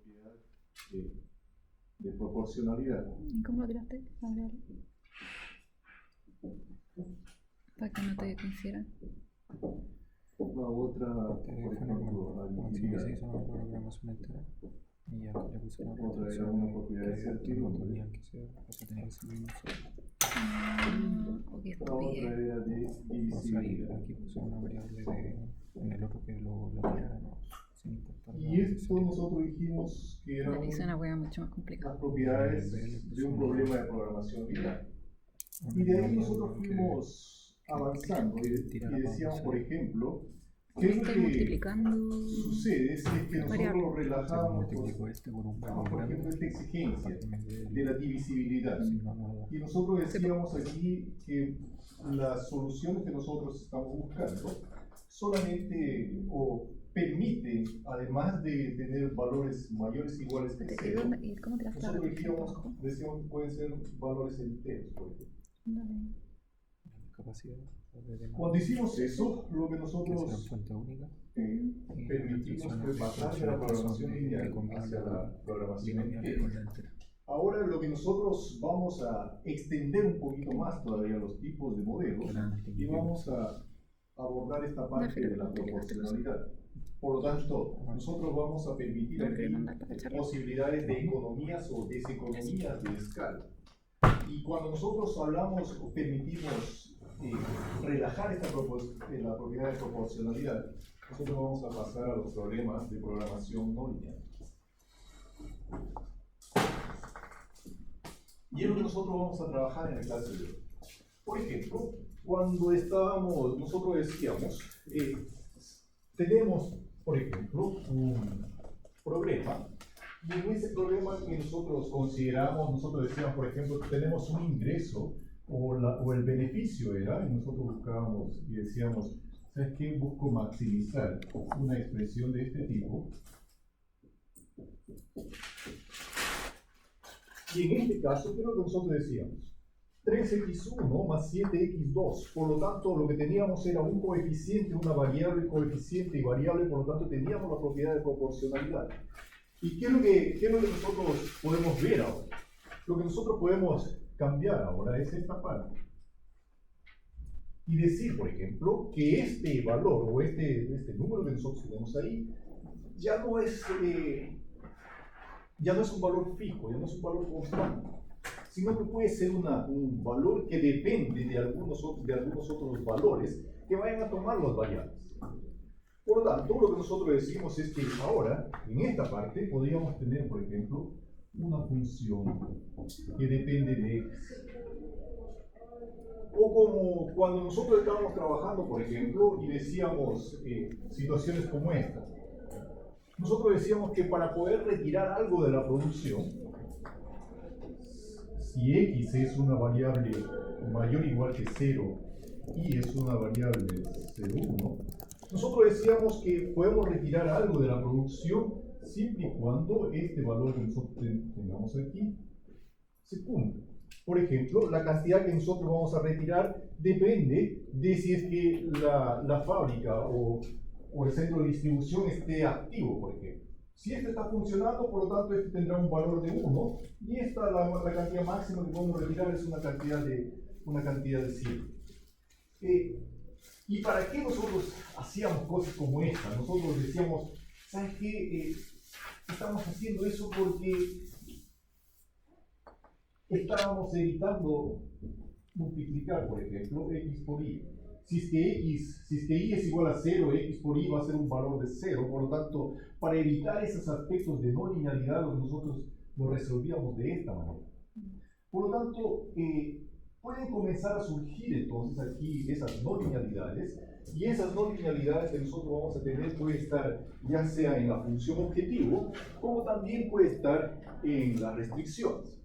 propiedad de, de proporcionalidad. ¿Y cómo lo tiraste? Para que no te confieran. La otra, por ejemplo, la utilidad. Otra era una propiedad de sentido. Oh, qué La otra estupidez. era de divisibilidad. Aquí puse una variable en el otro que lo tirara, ¿no? Sin importar. Y esto nosotros dijimos que Me eran hice una hueá mucho más complicada. las propiedades de un problema de programación lineal. Y de ahí nosotros fuimos avanzando y decíamos, por ejemplo, ¿qué es lo Estoy que multiplicando sucede si es que variables. nosotros relajamos, Multiplico este por un valor por grande. ejemplo, esta exigencia De de la divisibilidad? Si no, no. Y nosotros decíamos aquí que las soluciones que nosotros estamos buscando solamente o permiten, además de tener valores mayores o iguales que cero, ¿Y cómo tiraste la nosotros representación? decíamos que pueden ser valores enteros, por ejemplo. Dale. Capacidad Cuando hicimos eso, lo que que sea nosotros fuente única. permitimos fue pasar de la programación lineal hacia la programación entera. Ahora lo que nosotros vamos a extender un poquito más todavía los tipos de modelos y vamos a abordar esta parte de la proporcionalidad. Por lo tanto, nosotros vamos a permitir aquí posibilidades de economías o deseconomías de escala. Y cuando nosotros hablamos o permitimos relajar la propiedad de proporcionalidad, nosotros vamos a pasar a los problemas de programación no lineal. Y es lo que nosotros vamos a trabajar en la clase de hoy. Por ejemplo, cuando nosotros decíamos, tenemos, por ejemplo, un problema, y en ese problema que nosotros consideramos, nosotros decíamos, por ejemplo, tenemos un ingreso, o el beneficio era, y nosotros buscábamos y decíamos, ¿sabes qué? Busco maximizar una expresión de este tipo. Y en este caso, ¿qué es lo que nosotros decíamos? 3x1 más 7x2. Por lo tanto, lo que teníamos era un coeficiente, una variable, coeficiente y variable, por lo tanto, teníamos la propiedad de proporcionalidad. ¿Y qué es lo que nosotros podemos ver ahora? Lo que nosotros podemos cambiar ahora es esta parte. Y decir, por ejemplo, que este valor o este número que nosotros tenemos ahí ya no es un valor fijo, ya no es un valor constante, sino que puede ser un valor que depende de algunos otros valores que vayan a tomar las variables. Por lo tanto, lo que nosotros decimos es que ahora, en esta parte, podríamos tener, por ejemplo, una función que depende de x. O como cuando nosotros estábamos trabajando, por ejemplo, y decíamos situaciones como esta. Nosotros decíamos que para poder retirar algo de la producción, si x es una variable mayor o igual que 0 y es una variable 0,1, nosotros decíamos que podemos retirar algo de la producción siempre y cuando este valor que nosotros tengamos aquí se cumpla. Por ejemplo, la cantidad que nosotros vamos a retirar depende de si es que la fábrica o el centro de distribución esté activo, por ejemplo. Si este está funcionando, por lo tanto, este tendrá un valor de 1 y esta, la cantidad máxima que podemos retirar es una cantidad de 100. ¿Y para qué nosotros hacíamos cosas como esta? Nosotros decíamos, ¿sabes qué? Estamos haciendo eso porque estábamos evitando multiplicar, por ejemplo, x por y. Si es que y es igual a 0, x por y va a ser un valor de 0. Por lo tanto, para evitar esos aspectos de no linealidad, nosotros lo resolvíamos de esta manera. Por lo tanto, pueden comenzar a surgir entonces aquí esas no linealidades, y esas no linealidades que nosotros vamos a tener puede estar ya sea en la función objetivo, como también puede estar en las restricciones.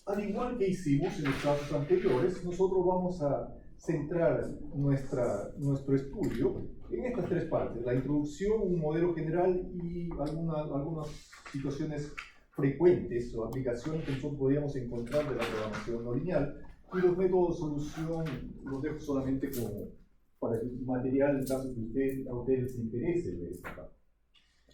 Al igual que hicimos en los casos anteriores, nosotros vamos a centrar nuestro estudio en estas tres partes: la introducción, un modelo general y algunas situaciones frecuentes o aplicaciones que nosotros podríamos encontrar de la programación no lineal, y los métodos de solución los dejo solamente como para el material en caso que a ustedes les interese de esta parte.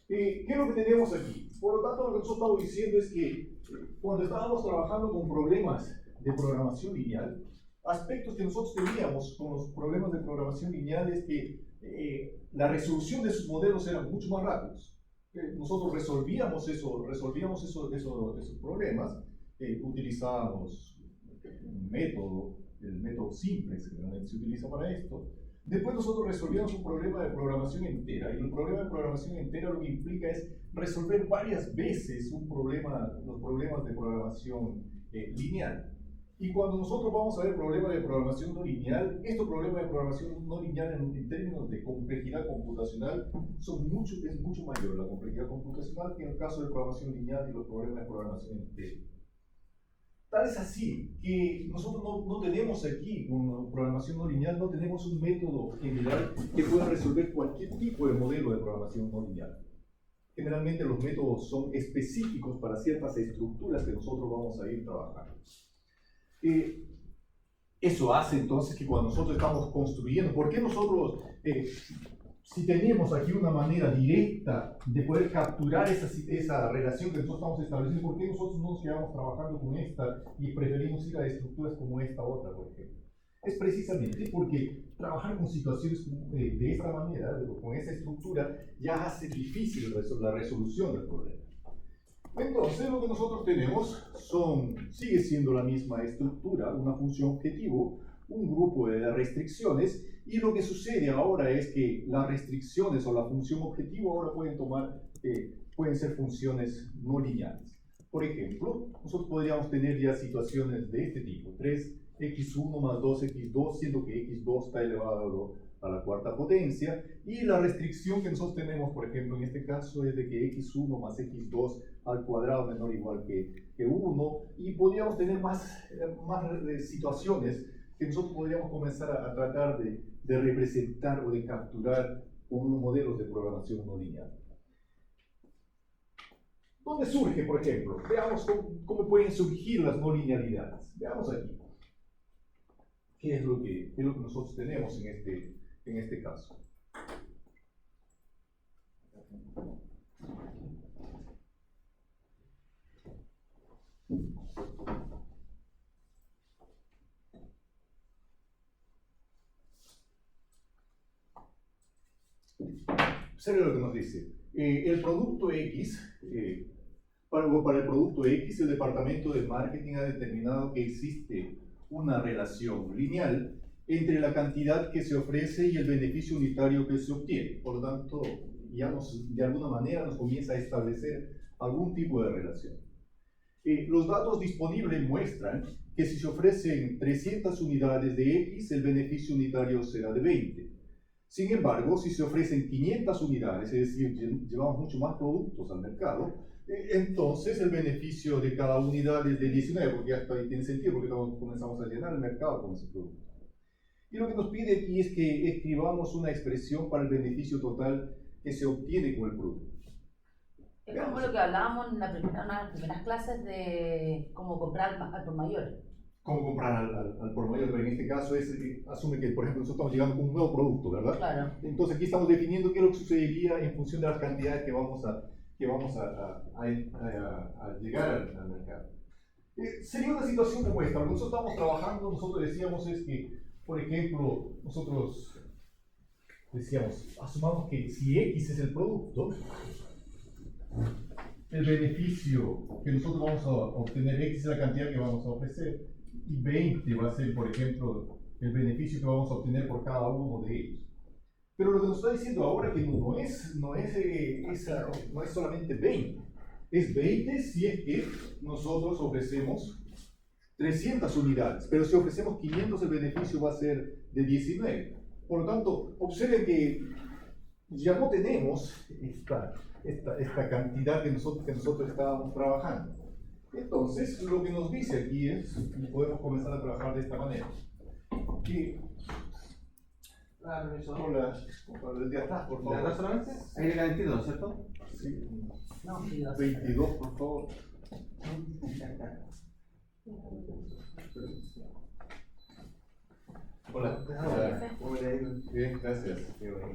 ¿Qué es lo que tenemos aquí? Por lo tanto, lo que nosotros estamos diciendo es que cuando estábamos trabajando con problemas de programación lineal, aspectos que nosotros teníamos con los problemas de programación lineal es que la resolución de sus modelos era mucho más rápidos. Nosotros resolvíamos esos problemas, utilizábamos un método, el método simple que generalmente se utiliza para esto. Después nosotros resolvíamos un problema de programación entera, y el problema de programación entera lo que implica es resolver varias veces los problemas de programación lineal. Y cuando nosotros vamos a ver problemas de programación no lineal, estos problemas de programación no lineal en términos de complejidad computacional es mucho mayor la complejidad computacional que en el caso de programación lineal y los problemas de programación entera. Tal es así que nosotros no tenemos aquí, con programación no lineal, no tenemos un método general que pueda resolver cualquier tipo de modelo de programación no lineal. Generalmente los métodos son específicos para ciertas estructuras que nosotros vamos a ir trabajando. Eso hace entonces que cuando nosotros estamos construyendo, ¿por qué nosotros, si tenemos aquí una manera directa de poder capturar esa relación que nosotros estamos estableciendo, ¿por qué nosotros no nos quedamos trabajando con esta y preferimos ir a estructuras como esta otra, por ejemplo? Es precisamente porque trabajar con situaciones de esta manera, con esa estructura, ya hace difícil la resolución del problema. Entonces, lo que nosotros tenemos sigue siendo la misma estructura, una función objetivo, un grupo de restricciones, y lo que sucede ahora es que las restricciones o la función objetivo ahora pueden ser funciones no lineales. Por ejemplo, nosotros podríamos tener ya situaciones de este tipo, 3x1 más 2x2, siendo que x2 está elevado a la cuarta potencia, y la restricción que nosotros tenemos, por ejemplo, en este caso es de que x1 más x2 al cuadrado menor o igual que 1, y podríamos tener más situaciones que nosotros podríamos comenzar a tratar de representar o de capturar con unos modelos de programación no lineal. ¿Dónde surge, por ejemplo? Veamos cómo pueden surgir las no linealidades. Veamos aquí. ¿Qué es lo que nosotros tenemos en este caso? Observe lo que nos dice. El producto X, para el producto X, el departamento de marketing ha determinado que existe una relación lineal entre la cantidad que se ofrece y el beneficio unitario que se obtiene. Por lo tanto, ya de alguna manera nos comienza a establecer algún tipo de relación. Los datos disponibles muestran que si se ofrecen 300 unidades de X, el beneficio unitario será de 20. Sin embargo, si se ofrecen 500 unidades, es decir, llevamos mucho más productos al mercado, entonces el beneficio de cada unidad es de 19, porque hasta ahí tiene sentido, porque comenzamos a llenar el mercado con ese producto. Y lo que nos pide aquí es que escribamos una expresión para el beneficio total que se obtiene con el producto. Es como lo que hablábamos en una de las primeras clases de cómo comprar al por mayor. Cómo comprar al por mayor, pero en este caso asume que, por ejemplo, nosotros estamos llegando con un nuevo producto, ¿verdad? Claro. Entonces aquí estamos definiendo qué es lo que sucedería en función de las cantidades que vamos a llegar al mercado. Sería una situación como esta. Lo que nosotros estamos trabajando, nosotros decíamos es que, por ejemplo, nosotros decíamos, asumamos que si X es el producto, el beneficio que nosotros vamos a obtener, X es la cantidad que vamos a ofrecer, y 20 va a ser, por ejemplo, el beneficio que vamos a obtener por cada uno de ellos. Pero lo que nos está diciendo ahora que no es solamente 20, es 20 si es que nosotros ofrecemos 300 unidades, pero si ofrecemos 500 el beneficio va a ser de 19. Por lo tanto, observen que ya no tenemos esta cantidad que nosotros estábamos trabajando. Entonces, lo que nos dice aquí es, y podemos comenzar a trabajar de esta manera, que el de atrás, por favor. ¿De atrás solamente? Ahí le 22, ¿cierto? Sí. No, 22. 22, por favor. Hola. ¿Cómo le ha ido? Bien, gracias. Qué bueno.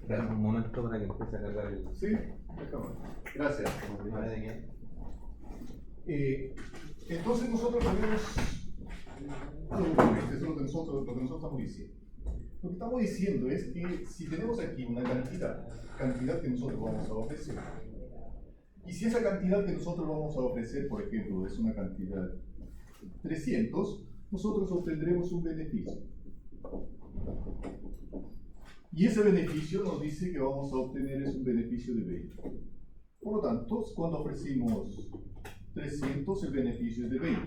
Dame un momento para que empiece a cargar el. Sí, déjame. Gracias. ¿Vale de qué? Entonces nosotros tenemos esto es lo que nosotros estamos diciendo. Lo que estamos diciendo es que si tenemos aquí una cantidad que nosotros vamos a ofrecer, y si esa cantidad que nosotros vamos a ofrecer, por ejemplo, es una cantidad 300, nosotros obtendremos un beneficio. Y ese beneficio nos dice que vamos a obtener es un beneficio de 20. Por lo tanto, cuando ofrecimos 300, el beneficio es de 20.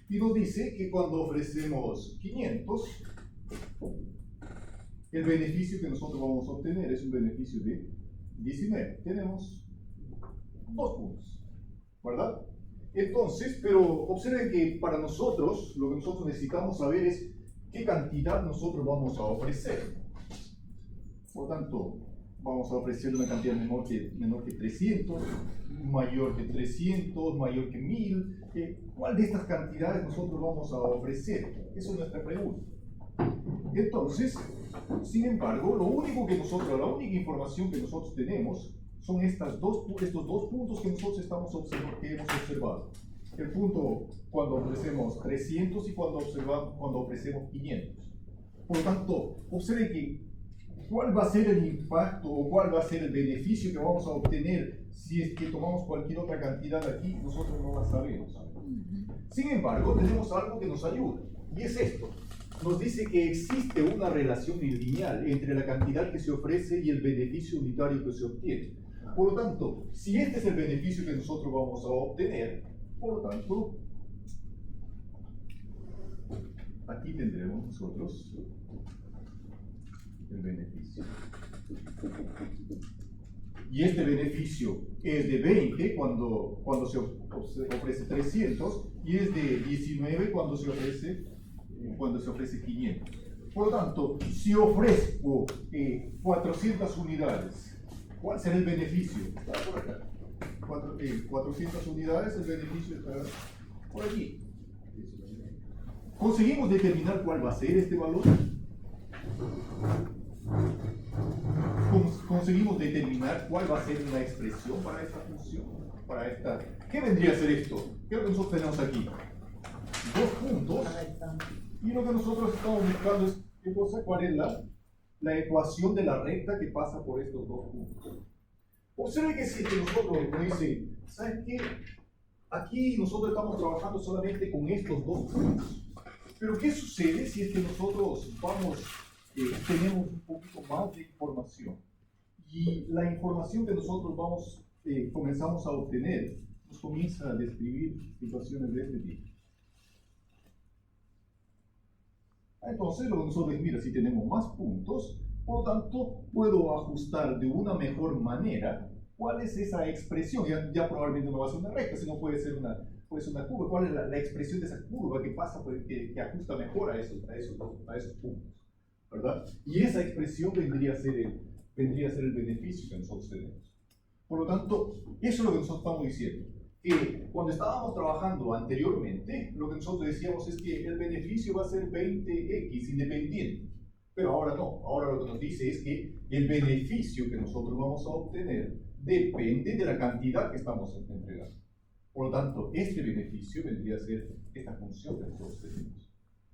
Y nos dice que cuando ofrecemos 500, el beneficio que nosotros vamos a obtener es un beneficio de 19. Tenemos 2 puntos, ¿verdad? Entonces, pero observen que para nosotros, lo que nosotros necesitamos saber es qué cantidad nosotros vamos a ofrecer. Por tanto, vamos a ofrecer una cantidad menor que 300, mayor que 300, mayor que 1000. ¿Cuál de estas cantidades nosotros vamos a ofrecer? Esa es nuestra pregunta. Entonces, sin embargo, la única información que nosotros tenemos son estos dos puntos que nosotros que hemos observado. El punto cuando ofrecemos 300 y cuando ofrecemos 500. Por lo tanto, observen que cuál va a ser el impacto o cuál va a ser el beneficio que vamos a obtener si es que tomamos cualquier otra cantidad aquí, nosotros no la sabemos. Sin embargo, tenemos algo que nos ayuda, y es esto. Nos dice que existe una relación lineal entre la cantidad que se ofrece y el beneficio unitario que se obtiene. Por lo tanto, si este es el beneficio que nosotros vamos a obtener, por lo tanto, aquí tendremos nosotros el beneficio. Y este beneficio es de 20 cuando se ofrece 300 y es de 19 cuando se ofrece 500. Por lo tanto, si ofrezco 400 unidades, ¿cuál será el beneficio? Está por acá. 400 unidades, el beneficio estará por allí. ¿Conseguimos determinar cuál va a ser este valor? Conseguimos determinar cuál va a ser la expresión para esta función, ¿Qué vendría a ser esto? ¿Qué es lo que nosotros tenemos aquí? 2 puntos, y lo que nosotros estamos buscando es cuál es la ecuación de la recta que pasa por estos 2 puntos. Observe que si nosotros nos dicen, ¿sabes qué? Aquí nosotros estamos trabajando solamente con estos 2 puntos, pero ¿qué sucede si es que nosotros tenemos un poquito más de información? Y la información que nosotros comenzamos a obtener nos comienza a describir situaciones de este tipo. Entonces, lo que nosotros decimos, mira, si tenemos más puntos, por lo tanto, puedo ajustar de una mejor manera cuál es esa expresión. Ya probablemente no va a ser una recta, sino puede ser una curva. ¿Cuál es la expresión de esa curva que pasa, que ajusta mejor a esos puntos? ¿Verdad? Y esa expresión vendría a ser el beneficio que nosotros tenemos. Por lo tanto, eso es lo que nosotros estamos diciendo. Cuando estábamos trabajando anteriormente, lo que nosotros decíamos es que el beneficio va a ser 20x independiente. Pero ahora no. Ahora lo que nos dice es que el beneficio que nosotros vamos a obtener depende de la cantidad que estamos entregando. Por lo tanto, este beneficio vendría a ser esta función que nosotros tenemos.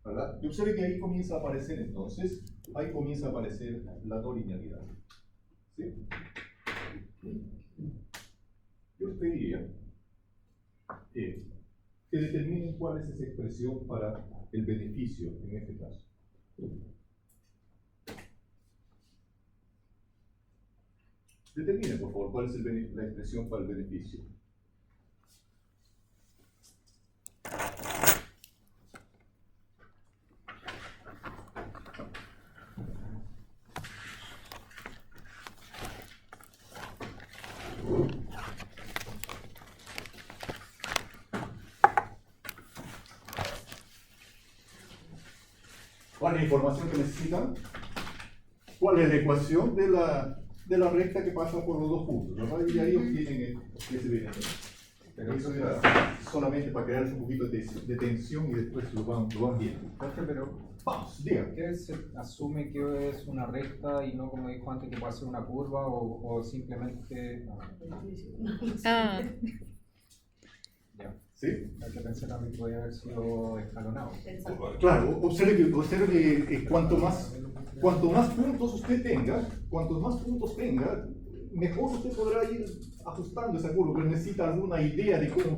¿Verdad? Y observe que ahí comienza a aparecer entonces, la no linealidad. ¿Sí? Yo os pediría que determinen cuál es esa expresión para el beneficio en este caso. Determinen, por favor, cuál es la expresión para el beneficio. ¿Cuál es la información que necesitan? ¿Cuál es la ecuación de la recta que pasa por los 2 puntos? ¿Verdad? Y ahí obtienen ese beneficio. Pero Eso era solamente para crearse un poquito de tensión y después lo van viendo. profe, pero Vamos, diga. ¿qué se asume que es una recta y no, como dijo antes, que puede ser una curva o simplemente... Ah, Ya, ¿Sí? hay que pensar también que podría haber sido escalonado. Claro, observe que cuanto más puntos usted tenga, cuantos más puntos tenga, mejor usted podrá ir ajustando esa curva, pero necesita alguna idea de cómo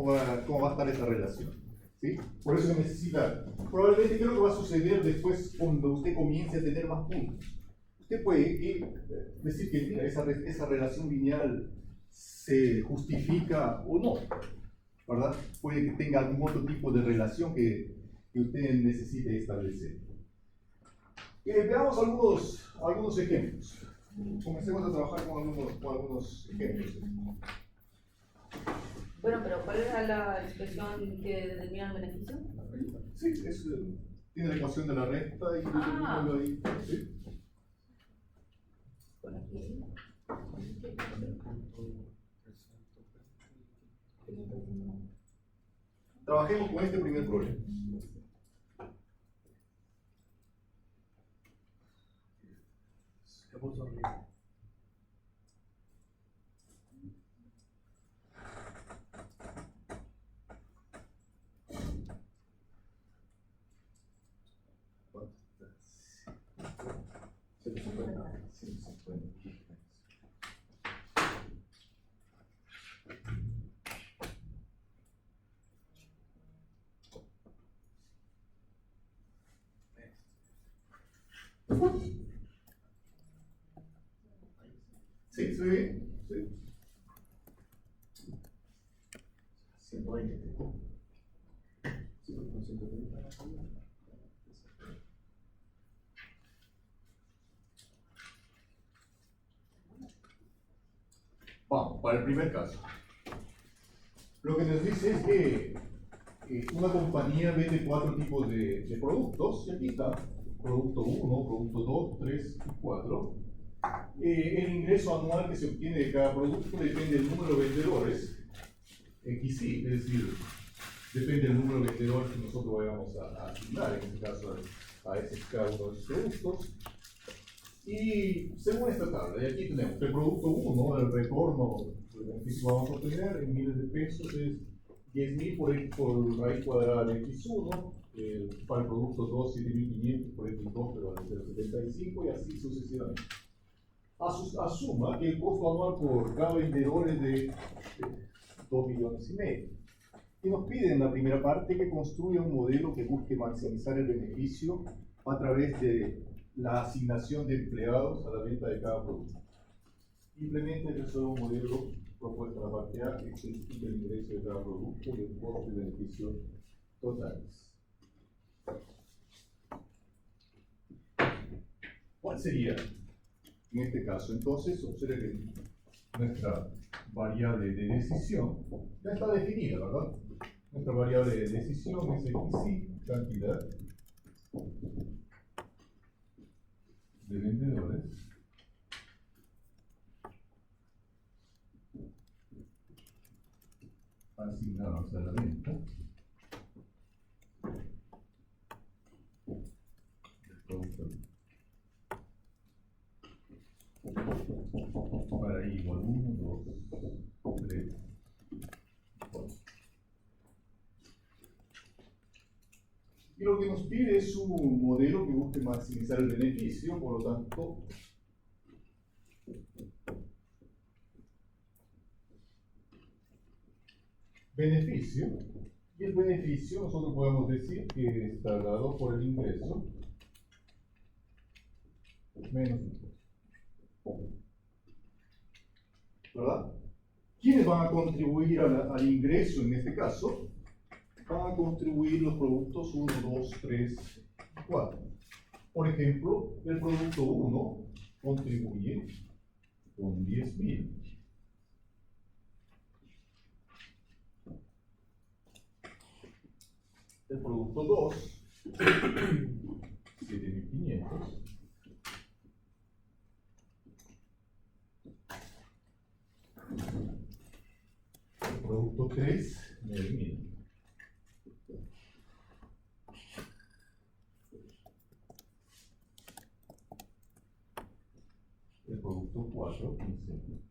va a estar esa relación. ¿Sí? Por eso necesita, probablemente creo que va a suceder después cuando usted comience a tener más puntos. Usted puede decir que mira, esa relación lineal se justifica o no, ¿verdad? Puede que tenga algún otro tipo de relación que usted necesite establecer. Veamos algunos ejemplos. Comencemos a trabajar con algunos ejemplos. Bueno, pero ¿cuál era la expresión que determina el beneficio? Sí, tiene la ecuación de la recta y determínalo ahí. ¿Sí? Bueno, aquí. Trabajemos con este primer problema. Sí, ¿se ve bien? Sí. 120. Vamos, para el primer caso. Lo que nos dice es que una compañía vende 4 tipos de productos, y aquí está, producto 1, producto 2, 3 y 4. El ingreso anual que se obtiene de cada producto depende del número de vendedores, XY, es decir, depende del número de vendedores que nosotros vayamos a asignar, en este caso a cada uno de los productos. Y según esta tabla, y aquí tenemos el producto 1, el retorno del beneficio que vamos a obtener en miles de pesos es 10.000 por raíz cuadrada de x1, para el producto 2, 7.500 por x2, pero va a ser 75 y así sucesivamente. Asuma que el costo anual por cada vendedor es de 2,5 millones. Y nos pide en la primera parte que construya un modelo que busque maximizar el beneficio a través de la asignación de empleados a la venta de cada producto. Simplemente resuelve un modelo propuesto en la parte A que explica el ingreso de cada producto y el costo y beneficio totales. ¿Cuál sería? En este caso, entonces, observe que nuestra variable de decisión ya está definida, ¿verdad? Nuestra variable de decisión es XY, cantidad de vendedores asignados a la venta del producto para I igual 1, 2, 3, 4. Y lo que nos pide es un modelo que busque maximizar el beneficio, por lo tanto, beneficio, y el beneficio nosotros podemos decir que está dado por el ingreso menos impuesto. ¿Verdad? ¿Quiénes van a contribuir al ingreso en este caso? Van a contribuir los productos 1, 2, 3, 4. Por ejemplo, el producto 1 contribuye con 10.000. El producto 2, 7.500. El producto 4, 15.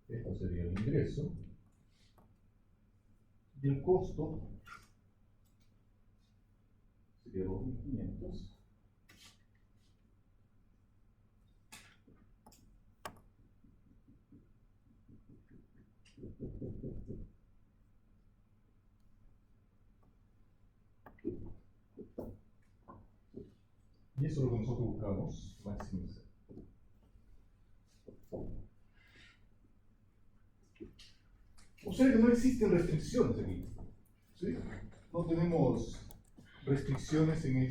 Esto sería el ingreso. Y el costo sería 2.500. Y eso es lo que nosotros buscamos maximizar. Observe que no existen restricciones aquí. ¿Sí? No tenemos restricciones en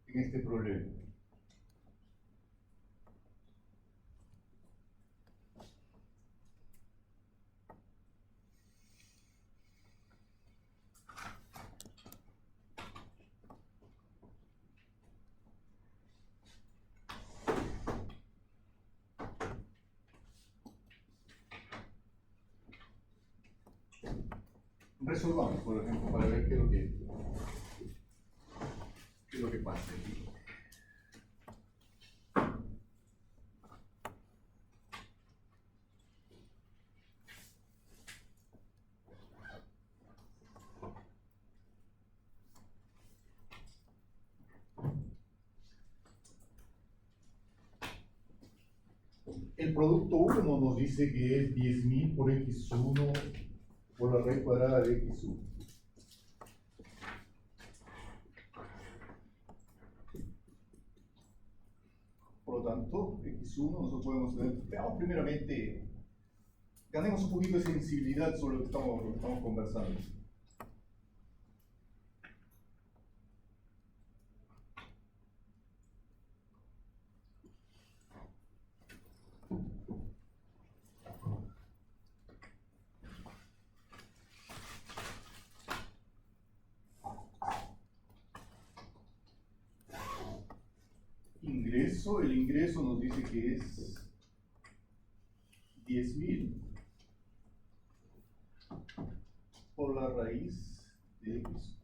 este problema. Resolvamos, por ejemplo, para ver qué es lo que pasa aquí. El producto 1 nos dice que es 10.000 por x1 por la raíz cuadrada de x1. Por lo tanto, x1 nosotros podemos tener, veamos primeramente, ganemos un poquito de sensibilidad sobre lo que estamos conversando. El ingreso nos dice que es 10.000 por la raíz de x.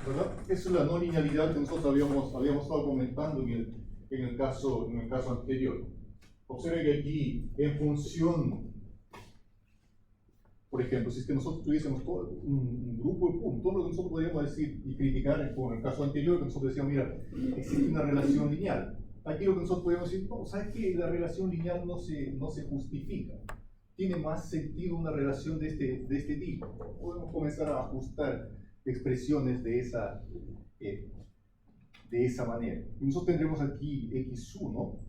¿Verdad? Esa es la no linealidad que nosotros habíamos estado comentando en el caso anterior. Observe que aquí, en función, por ejemplo, si es que nosotros tuviésemos todo un grupo de puntos, todo lo que nosotros podríamos decir y criticar con el caso anterior, que nosotros decíamos, mira, existe una relación lineal. Aquí lo que nosotros podemos decir, no, ¿sabes qué? La relación lineal no se justifica. Tiene más sentido una relación de este tipo. Podemos comenzar a ajustar expresiones de esa manera. Y nosotros tendremos aquí x1.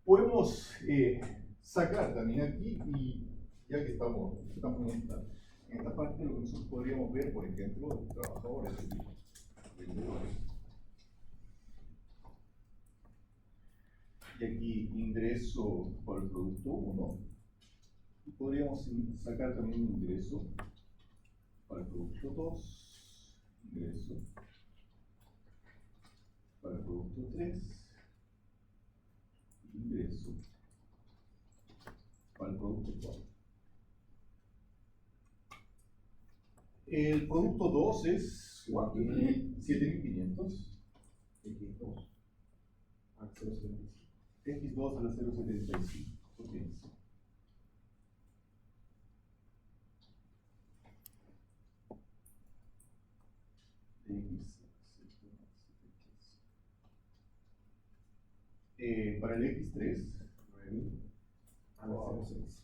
Podemos sacar también aquí, y ya que estamos en esta parte, lo que nosotros podríamos ver, por ejemplo, trabajadores, vendedores. Y aquí ingreso por el producto 1. Y podríamos sacar también un ingreso para el producto 2, ingreso para el producto 3, ingreso para el producto 4. El producto 2 es 7.500. X2 a 0.75. X2 a la 0.75. Potencia. Para el X3, 9 a la 0.6.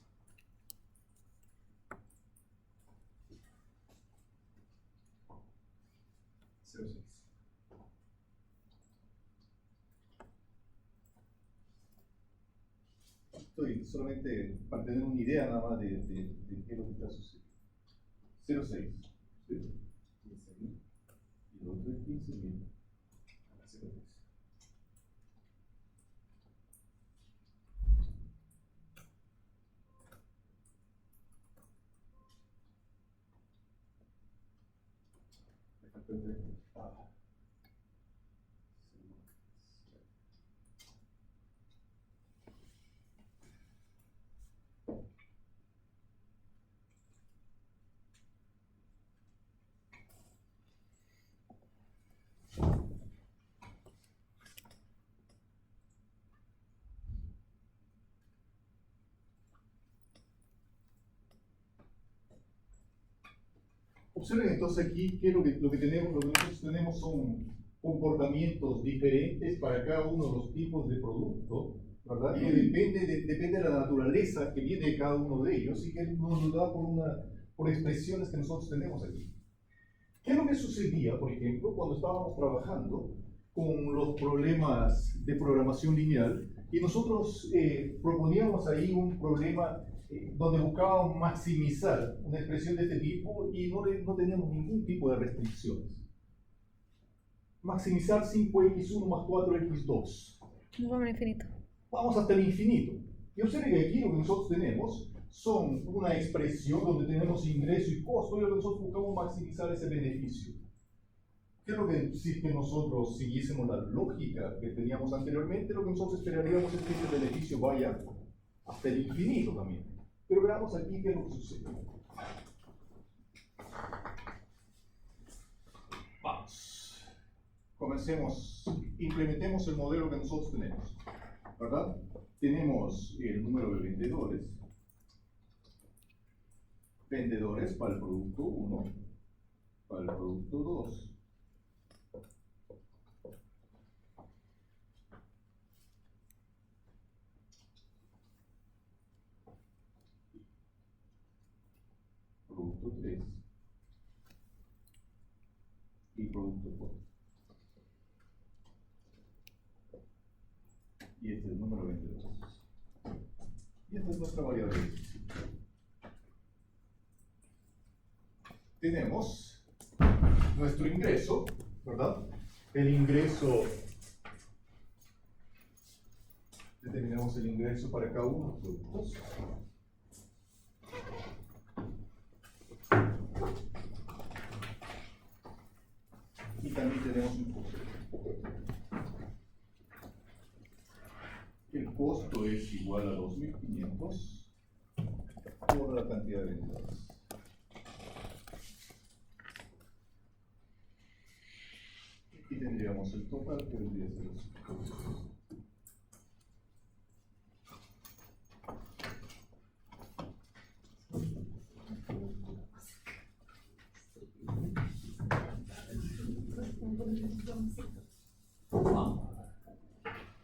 estoy solamente para tener una idea nada más de qué es lo que está sucediendo. 0,6. ¿Sí? 15.000. Y el otro es 15.000. Acá se parece. Ah. Observen entonces aquí que lo que nosotros tenemos son comportamientos diferentes para cada uno de los tipos de producto, ¿verdad? Que depende de la naturaleza que viene de cada uno de ellos y que nos da por expresiones que nosotros tenemos aquí. ¿Qué es lo que sucedía, por ejemplo, cuando estábamos trabajando con los problemas de programación lineal y nosotros proponíamos ahí un problema donde buscábamos maximizar una expresión de este tipo y no teníamos ningún tipo de restricciones? Maximizar 5x1 más 4x2. Un número infinito. Vamos hasta el infinito. Y observen que aquí lo que nosotros tenemos son una expresión donde tenemos ingreso y costo y lo que nosotros buscamos maximizar ese beneficio. ¿Qué es lo que si que nosotros siguiésemos la lógica que teníamos anteriormente? Lo que nosotros esperaríamos es que ese beneficio vaya hasta el infinito también. Pero veamos aquí qué es lo que sucede. Vamos. Comencemos, implementemos el modelo que nosotros tenemos, ¿verdad? Tenemos el número de vendedores para el producto 1, para el producto 2. Producto 3 y producto 4. Y este es el número 22. Y esta es nuestra variable. Tenemos nuestro ingreso, ¿verdad? El ingreso, determinamos el ingreso para cada uno de los productos. Y también tenemos un costo. El costo es igual a 2.500 por la cantidad de vendedores. Aquí tendríamos el total que vendría a ser los costos.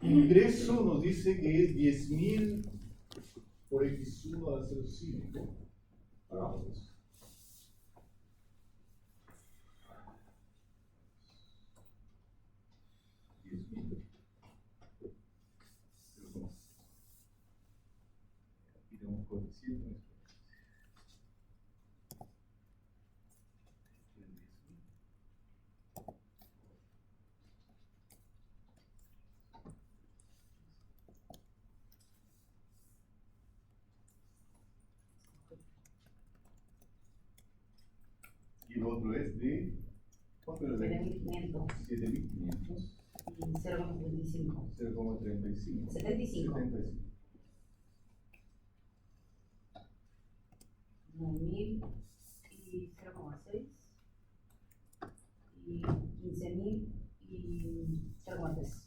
Ingreso nos dice que es 10.000 por x1 a la 0,5. Hagamos eso. Aquí tenemos coeficiente. Y el otro es de, ¿cuánto era? 7.500 7.500. y 0,35. 0,35. 75. 9.000 y 0,6 y 15.000 y 0,3.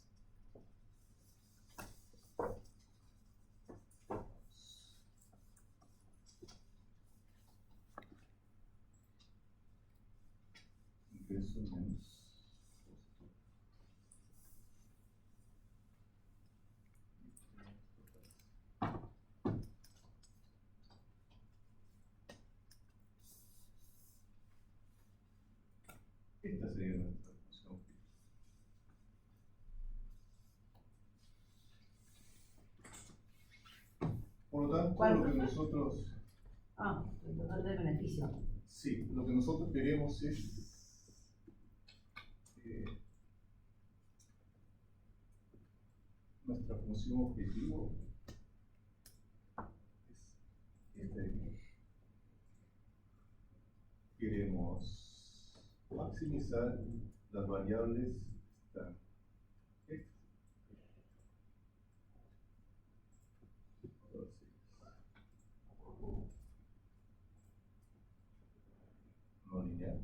Ingreso menos costo. Esta sería nuestra función. Por lo tanto, ¿Cuál, lo que profe? nosotros, El total de beneficio. sí, lo que nosotros queremos es nuestra función objetivo es esta de aquí. Queremos maximizar las variables están estas. Entonces, no lineal.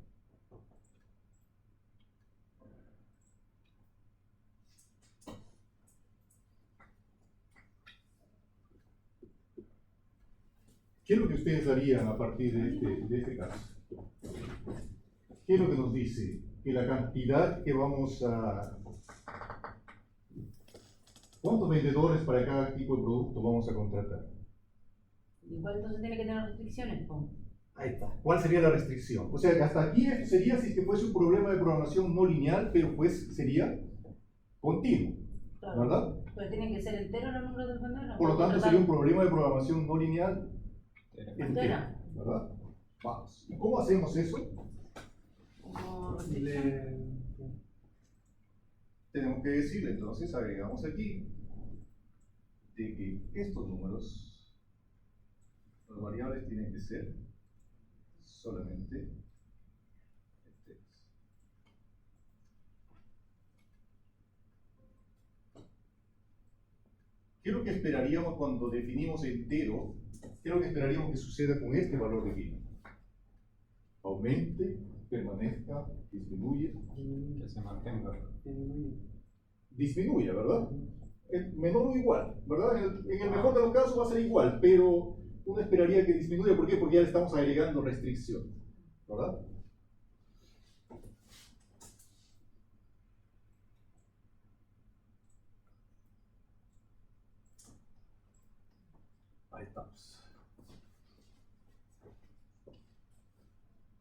¿Qué es lo que ustedes harían a partir de este caso? ¿Qué es lo que nos dice? Que la cantidad que vamos a... ¿Cuántos vendedores para cada tipo de producto vamos a contratar? Igual entonces tiene que tener restricciones, po. Ahí está. ¿Cuál sería la restricción? O sea, hasta aquí esto sería si es que fuese un problema de programación no lineal, pero pues sería continuo, Claro. ¿verdad? Pero tienen que ser enteros los números del vendedor. Por lo tanto, sería un problema de programación no lineal entero, Entera. ¿verdad? Vamos. ¿Y cómo hacemos eso? Como restricción. Tenemos que decirle, entonces, agregamos aquí de que estos números, las variables tienen que ser solamente enteros. ¿Qué es lo que esperaríamos cuando definimos entero? ¿Qué es lo que esperaríamos que suceda con este valor de pi? Aumente, permanezca, disminuye. Que se mantenga. Disminuya, ¿verdad? Es menor o igual, ¿verdad? En el mejor de los casos va a ser igual, pero uno esperaría que disminuya. ¿Por qué? Porque ya le estamos agregando restricción, ¿verdad? Ahí estamos.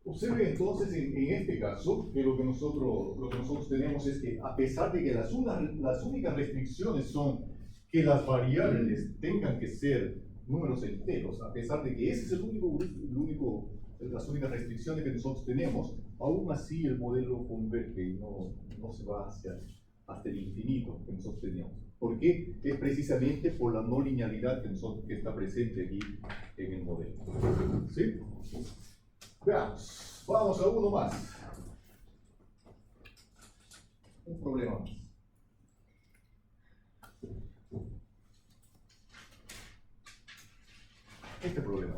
Observe entonces en este caso que lo que nosotros tenemos es que a pesar de que las únicas restricciones son que las variables tengan que ser números enteros, a pesar de que ese es las únicas restricciones que nosotros tenemos, aún así el modelo converge y no se va hasta el infinito que nosotros teníamos. ¿Por qué? Es precisamente por la no linealidad que está presente aquí en el modelo. ¿Sí? Veamos, vamos a uno más. Un problema más. Este problema.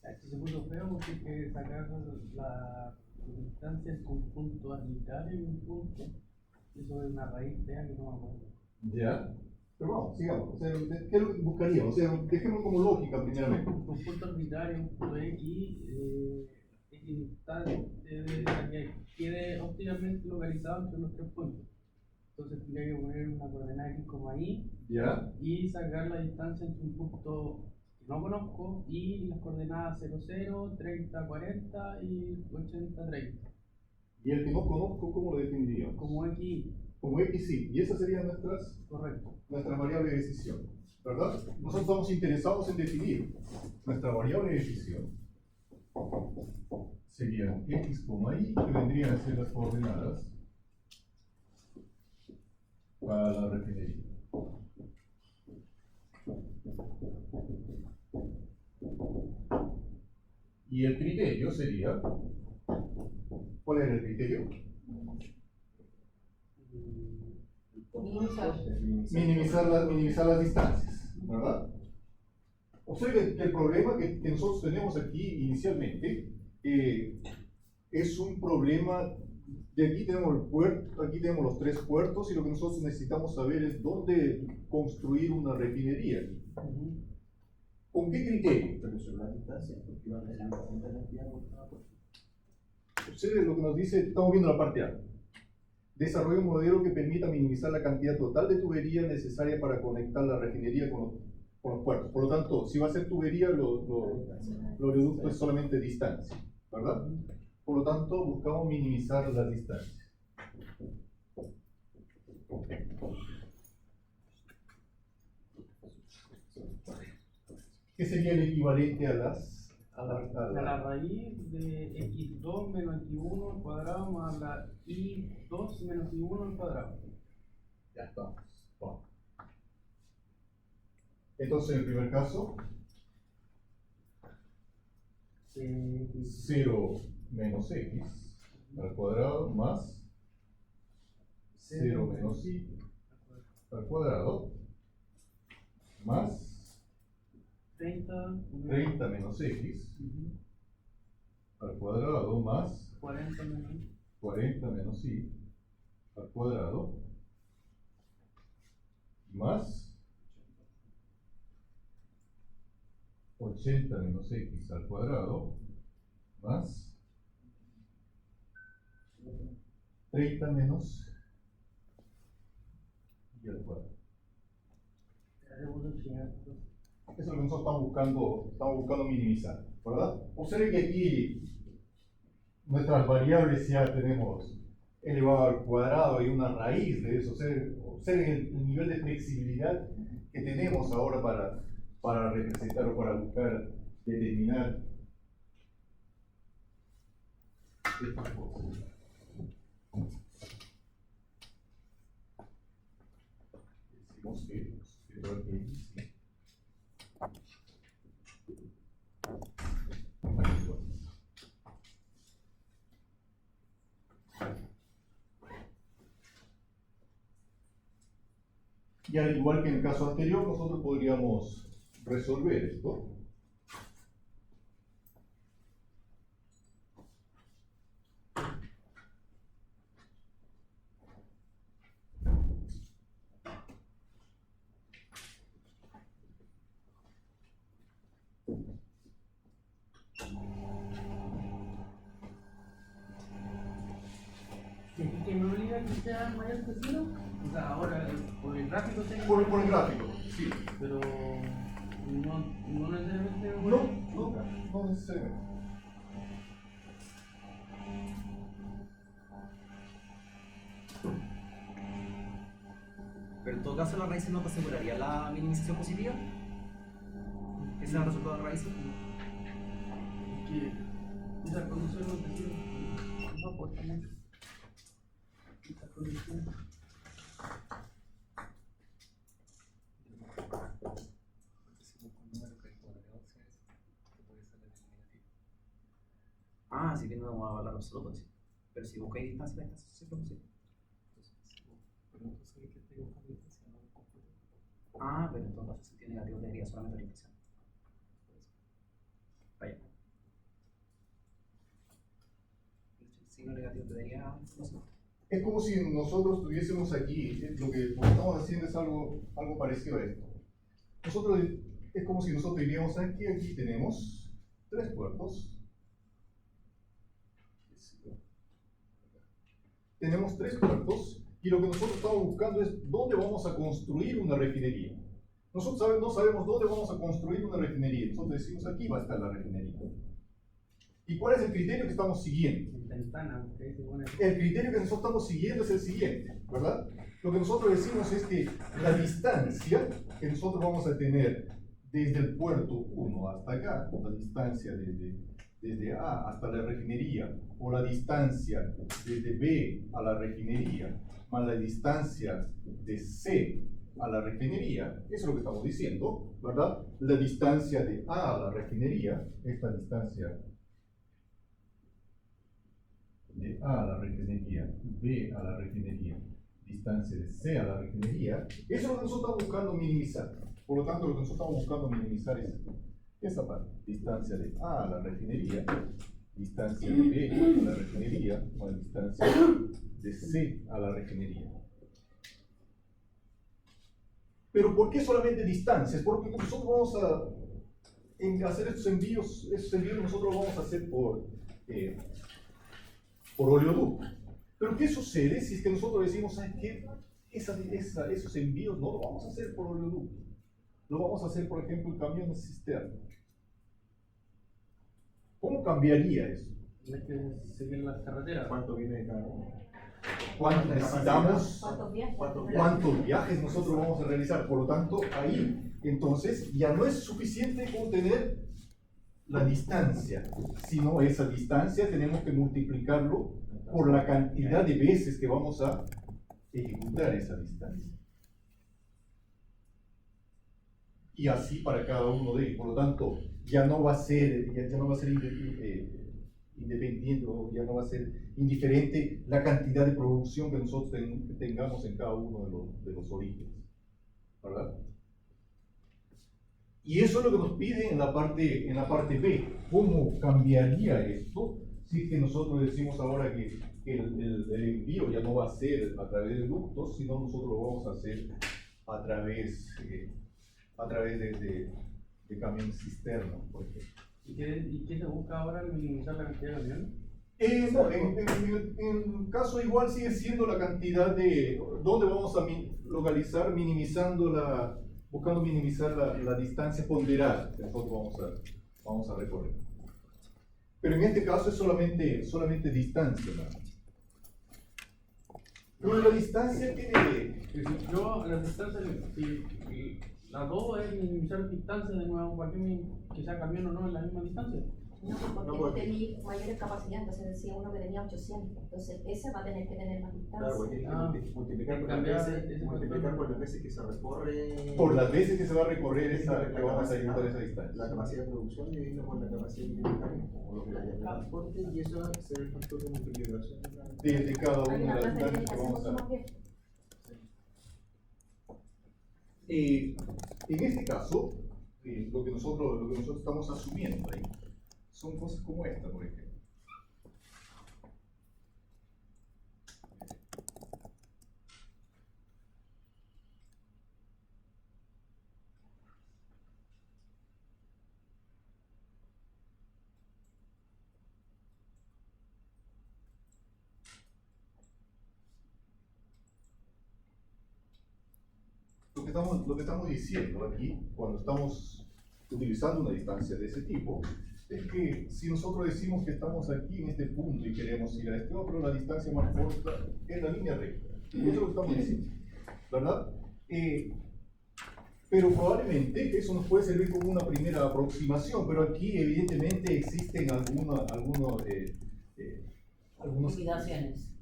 Esto se puso feo porque hay que sacar la distancia entre un punto arbitrario y un punto. Eso es una raíz fea que no me acuerdo. Ya. Pero vamos, sigamos. O sea, ¿qué es lo que buscaríamos? O sea, dejemos como lógica primeramente. Un punto arbitrario, un punto X, instante que quede óptimamente localizado entre los tres puntos. Entonces tendría que poner una coordenada X como ahí Ya. y sacar la distancia entre un punto que no conozco y las coordenadas 00, 30, 40 y 80, 30. Y el que no conozco, ¿cómo lo definiríamos? Como X, Como X, sí. Y esas serían correcto. nuestra variable de decisión, ¿verdad? Nosotros estamos interesados en definir nuestra variable de decisión. Serían X, Y, que vendrían a ser las coordenadas para la refinería. Y el criterio sería, ¿cuál es el criterio? Minimizar las distancias, ¿verdad? Observen que el problema que nosotros tenemos aquí inicialmente es un problema de aquí tenemos el puerto, aquí tenemos los 3 puertos y lo que nosotros necesitamos saber es dónde construir una refinería. ¿Con qué criterio? Pero sobre la distancia, porque va a tener una cantidad por cada puerto. Observen lo que nos dice, estamos viendo la parte A. Desarrolla un modelo que permita minimizar la cantidad total de tubería necesaria para conectar la refinería con los puertos. Por lo tanto, si va a ser tubería, lo reducto es solamente distancia, ¿verdad? Por lo tanto, buscamos minimizar las distancias. ¿Qué sería el equivalente a la raíz de x2 menos y1 al cuadrado más la y2 menos y1 al cuadrado? Ya estamos. Bueno. Entonces, en el primer caso, 0 menos x al cuadrado más 0 menos y al cuadrado más 30 menos x al cuadrado más 40 menos y al cuadrado más 80 menos x al cuadrado más 30 menos y al cuadrado. Eso es lo que nosotros estamos buscando minimizar, ¿verdad? Observen que aquí nuestras variables ya tenemos elevado al cuadrado y una raíz de eso. Observen el nivel de flexibilidad que tenemos ahora para representar o para buscar determinar estas cosas. Decimos que y al igual que en el caso anterior, nosotros podríamos resolver esto. ¿Que me obliga a que sea mayor que 0? O sea, ahora por el gráfico tengo. Por el gráfico, sí. Pero no necesariamente. No necesariamente. Pero en todo caso, la raíz no te aseguraría la minimización positiva. Ese es el resultado de raíces. Que esa condición no te sirve. No aporta mucho. Esa condición. Ah, si bien no vamos a hablar absoluto, sí. Pero si buscáis distancia, la distancia siempre es posible. Ah, pero en todo caso, si tiene negativo, debería solamente orientación. Vaya. El signo negativo te daría. No sé. Es como si nosotros tuviésemos aquí, lo que estamos haciendo es algo parecido a esto. Es como si nosotros diríamos aquí tenemos 3 puertos. Tenemos 3 puertos y lo que nosotros estamos buscando es dónde vamos a construir una refinería. Nosotros no sabemos dónde vamos a construir una refinería. Nosotros decimos aquí va a estar la refinería. ¿Y cuál es el criterio que estamos siguiendo? El criterio que nosotros estamos siguiendo es el siguiente, ¿verdad? Lo que nosotros decimos es que la distancia que nosotros vamos a tener desde el puerto 1 hasta acá, la distancia desde desde A hasta la refinería, o la distancia desde B a la refinería, más la distancia de C a la refinería, eso es lo que estamos diciendo, ¿verdad? La distancia de A a la refinería, esta distancia de A a la refinería, B a la refinería, distancia de C a la refinería, eso es lo que nosotros estamos buscando minimizar. Por lo tanto, lo que nosotros estamos buscando minimizar es esa parte, distancia de A a la refinería, distancia de B a la refinería, o la distancia de C a la refinería. Pero ¿por qué solamente distancias? Porque nosotros vamos a hacer estos envíos nosotros los vamos a hacer por oleoducto. Pero ¿qué sucede si es que nosotros decimos, ¿sabes qué? Esos envíos no los vamos a hacer por oleoducto. Lo vamos a hacer, por ejemplo, en camiones cisterna. ¿Cómo cambiaría eso? Hay que seguir las carreteras. ¿Cuánto viene de cada uno? ¿Cuánto necesitamos? ¿Cuántos viajes? ¿Cuántos viajes nosotros vamos a realizar? Por lo tanto, ahí, entonces, ya no es suficiente con tener la distancia, sino esa distancia tenemos que multiplicarlo por la cantidad de veces que vamos a ejecutar esa distancia. Y así para cada uno de ellos. Por lo tanto, ya no va a ser independiente, o ya no va a ser indiferente la cantidad de producción que nosotros tengamos en cada uno de los orígenes, ¿verdad? Y eso es lo que nos pide en la parte B. ¿Cómo cambiaría esto si es que nosotros decimos ahora que el envío ya no va a ser a través de ductos, sino nosotros lo vamos a hacer a través de camiones cisterna, por ejemplo? ¿Y qué se busca ahora al minimizar la cantidad de camiones? No, en el caso igual sigue siendo la cantidad de dónde vamos a localizar, buscando minimizar la distancia ponderada que nosotros vamos a recorrer. Pero en este caso es solamente distancia, ¿no? Pero la distancia tiene... Yo, las distancias, si las dos es minimizar distancias de nuevo, cualquier que sea camión o no, es la misma distancia. No, porque tenía mayores capacidades, entonces decía uno que tenía 800, entonces ese va a tener que tener más distancia. Claro, porque tienes que multiplicar por las veces que se recorre. Por las veces que se va a recorrer que vamos a ejecutar esa distancia. La capacidad de producción dividida por la capacidad de inventario, o lo que haya de transporte, y eso va a ser el factor de multiplicación. De cada Hay una una de las planta que distancias que hace vamos mucho a... más vieja. En este caso, lo que nosotros estamos asumiendo ahí son cosas como esta, por ejemplo. Lo que estamos diciendo aquí, cuando estamos utilizando una distancia de ese tipo, es que si nosotros decimos que estamos aquí en este punto y queremos ir a este otro, la distancia más corta es la línea recta. Eso es lo que estamos diciendo, ¿verdad? Pero probablemente eso nos puede servir como una primera aproximación, pero aquí evidentemente existen Limitaciones.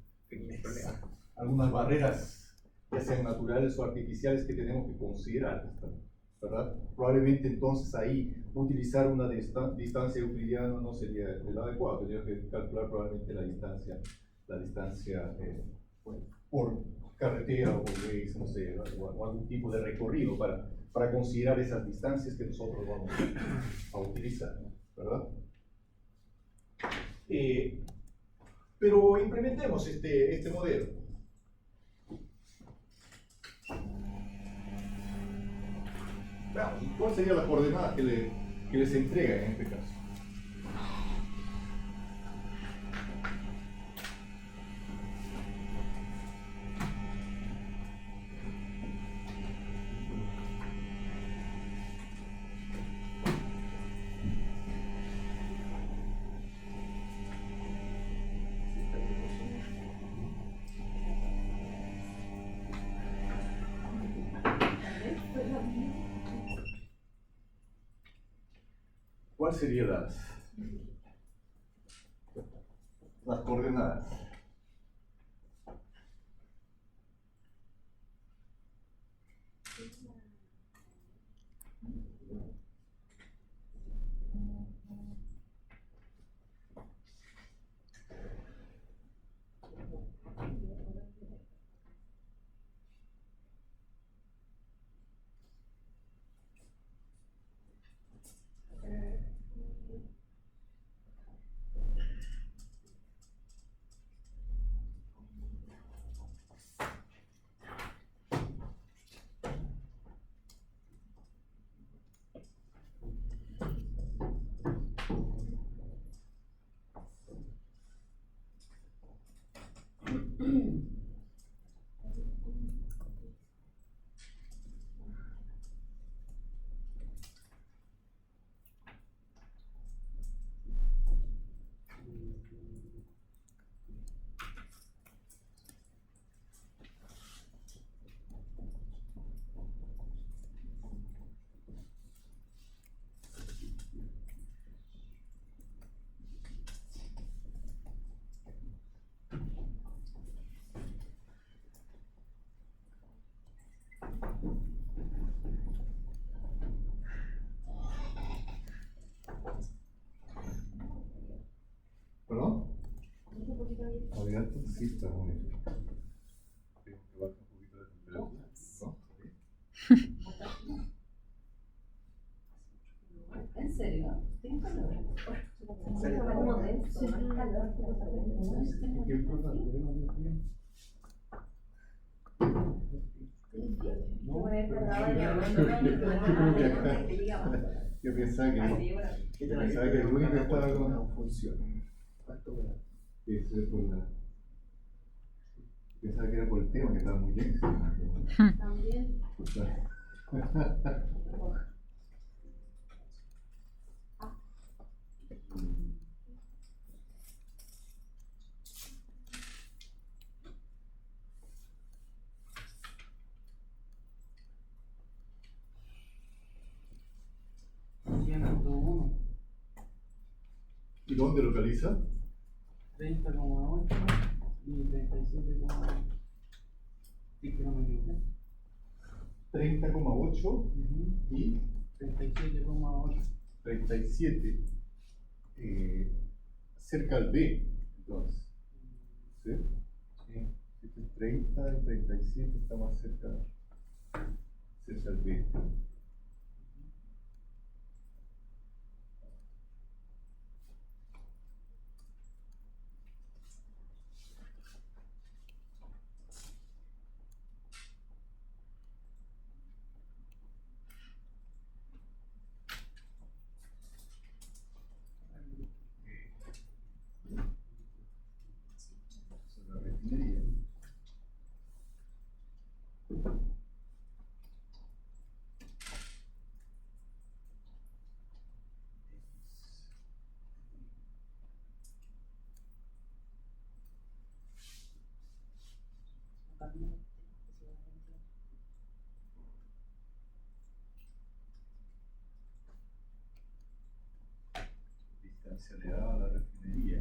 algunas barreras, ya sean naturales o artificiales, que tenemos que considerar, ¿verdad? Probablemente entonces ahí utilizar una distancia euclidiana no sería el adecuado, tendría que calcular probablemente la distancia por carretera o no sé, o algún tipo de recorrido para considerar esas distancias que nosotros vamos a utilizar, ¿verdad? Pero implementemos este modelo. Veamos, ¿cuál sería la coordenada que les entrega en este caso? ¿Cuál sería las coordenadas. ¿Perdón? Había alto, sí, está muy bien. Tengo que bajar un poquito de temperatura, ¿no? ¿En serio? ¿Tienes calor? Qué importante, Yo pensaba que el único estaba con función. Eso es por la. Pensaba que era por el tema, que estaba muy lejos. También. ¿Y dónde localiza? 30,8 y 37,8. Sí, que no me equivoqué. 30,8 y 37,8. 37. Cerca al B, entonces. ¿Sí? Sí. Este es 30, el 37 está más cerca al B. Esa es la refinería. Distancia de A a la refinería.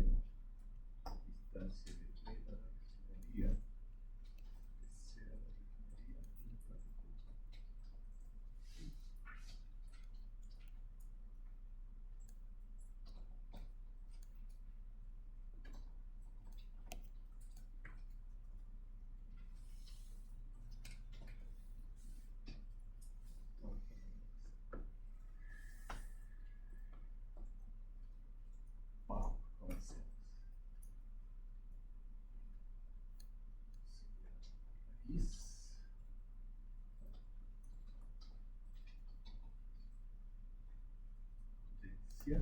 Distancia de B a la refinería. De C a la refinería. Wow, comencemos. Raíz. Potencia.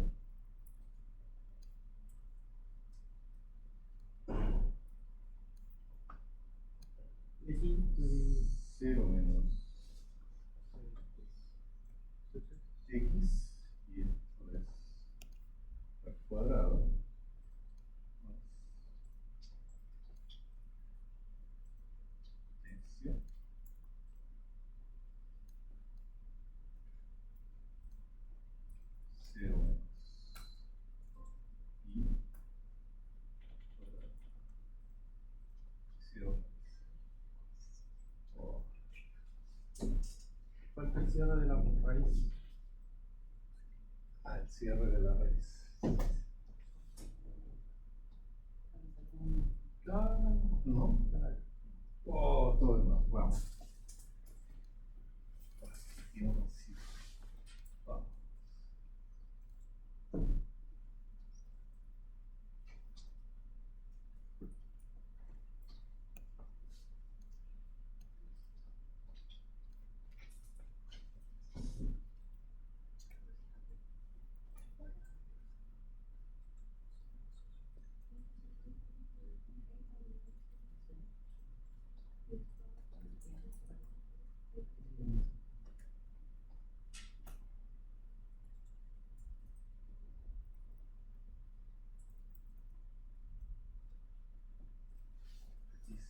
Cero menos x, y esto es al cuadrado, más potencia, cero menos y raíz. Al cierre de la raíz. ¿No? Oh, todo es más. Vamos. Y no consigo. Vamos.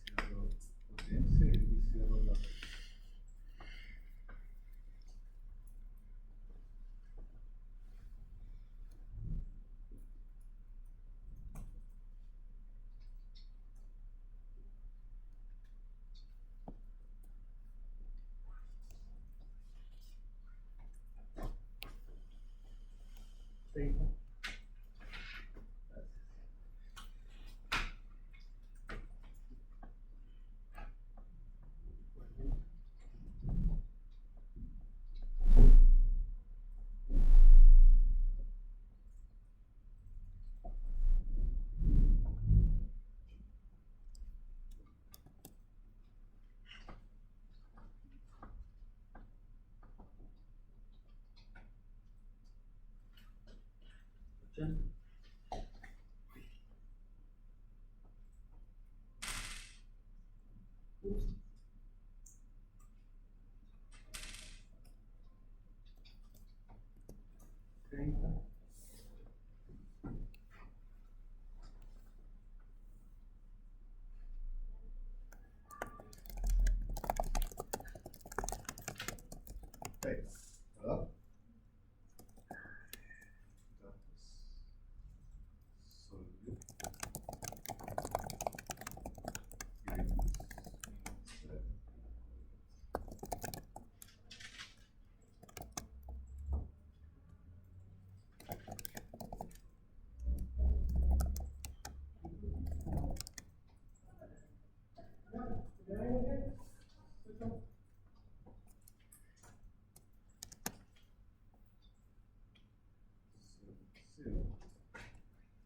Aquí cierro potencia y aquí cierro la raíz. ¿Verdad?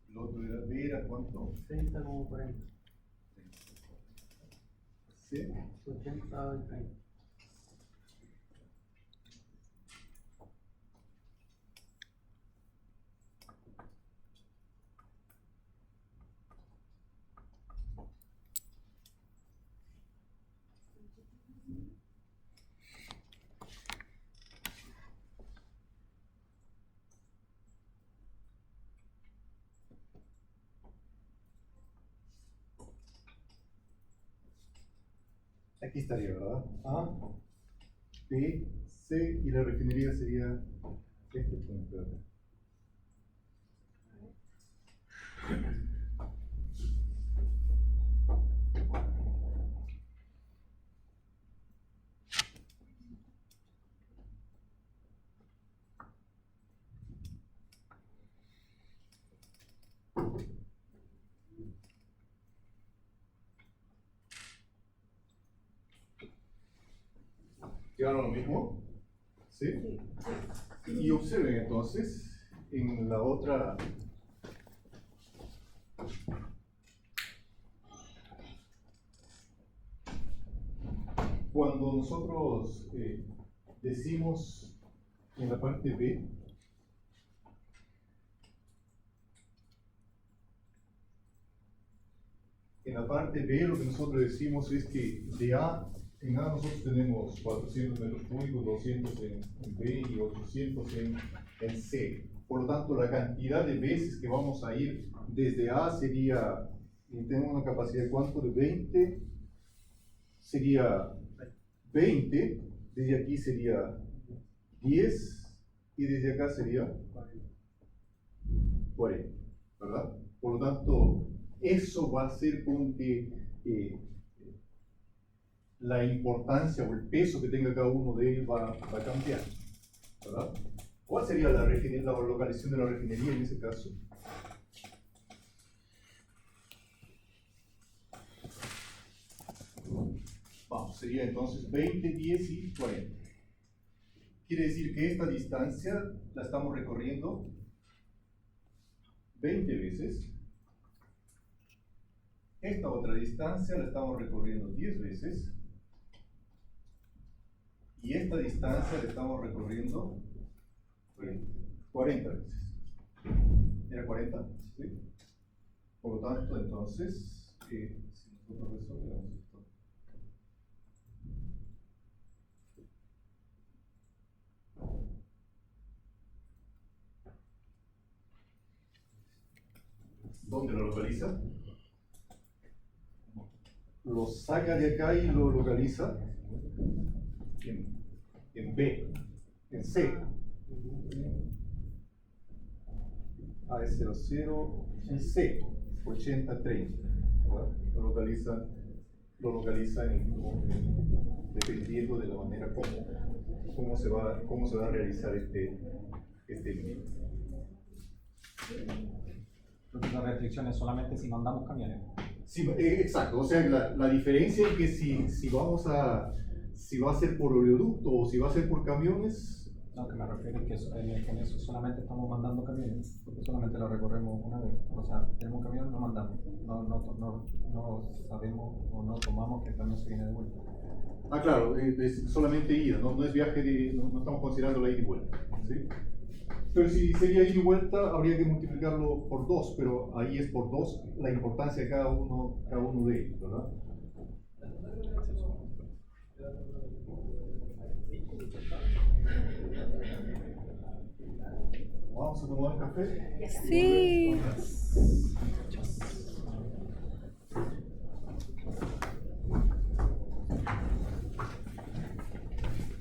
El otro era B, ¿era cuánto? 30 como 40. Sí. 80 y 30. Aquí estaría, ¿verdad? A, B, C y la refinería sería este punto de acá. ¿Llegaron lo mismo? ¿Sí? Y observen entonces en la otra. Cuando nosotros decimos en la parte B, en la parte B lo que nosotros decimos es que de A, en A nosotros tenemos 400 metros cúbicos, 200 en B y 800 en C. Por lo tanto, la cantidad de veces que vamos a ir desde A sería, tenemos una capacidad de ¿cuánto? De 20, sería 20, desde aquí sería 10 y desde acá sería 40, ¿verdad? Por lo tanto, eso va a ser con que la importancia o el peso que tenga cada uno de ellos va a cambiar. ¿verdad? ¿Cuál sería la localización de la refinería en ese caso? Vamos, sería entonces 20, 10 y 40. Quiere decir que esta distancia la estamos recorriendo 20 veces. Esta otra distancia la estamos recorriendo 10 veces. Y esta distancia la estamos recorriendo 40 veces. ¿Era 40? ¿Sí? Por lo tanto, entonces, si nosotros resolvemos esto. ¿Dónde lo localiza? Lo saca de acá y lo localiza en B, en C. A00 en C, 80-30. Lo localiza dependiendo de la manera cómo se va a realizar este envío. La restricción es solamente si mandamos camiones. Sí, exacto, o sea, la diferencia es que si va a ser por oleoducto o si va a ser por camiones. No, que me refiero es que con eso solamente estamos mandando camiones, porque solamente lo recorremos una vez. O sea, tenemos un camión, no mandamos. No sabemos o no tomamos que el camión se viene de vuelta. Ah, claro, es solamente ida, no es viaje no estamos considerando la ida y vuelta. ¿Sí? Pero si sería ida y vuelta, habría que multiplicarlo por 2, pero ahí es por 2 la importancia de cada uno de ellos, ¿verdad? ¿Vamos a tomar un café? Sí.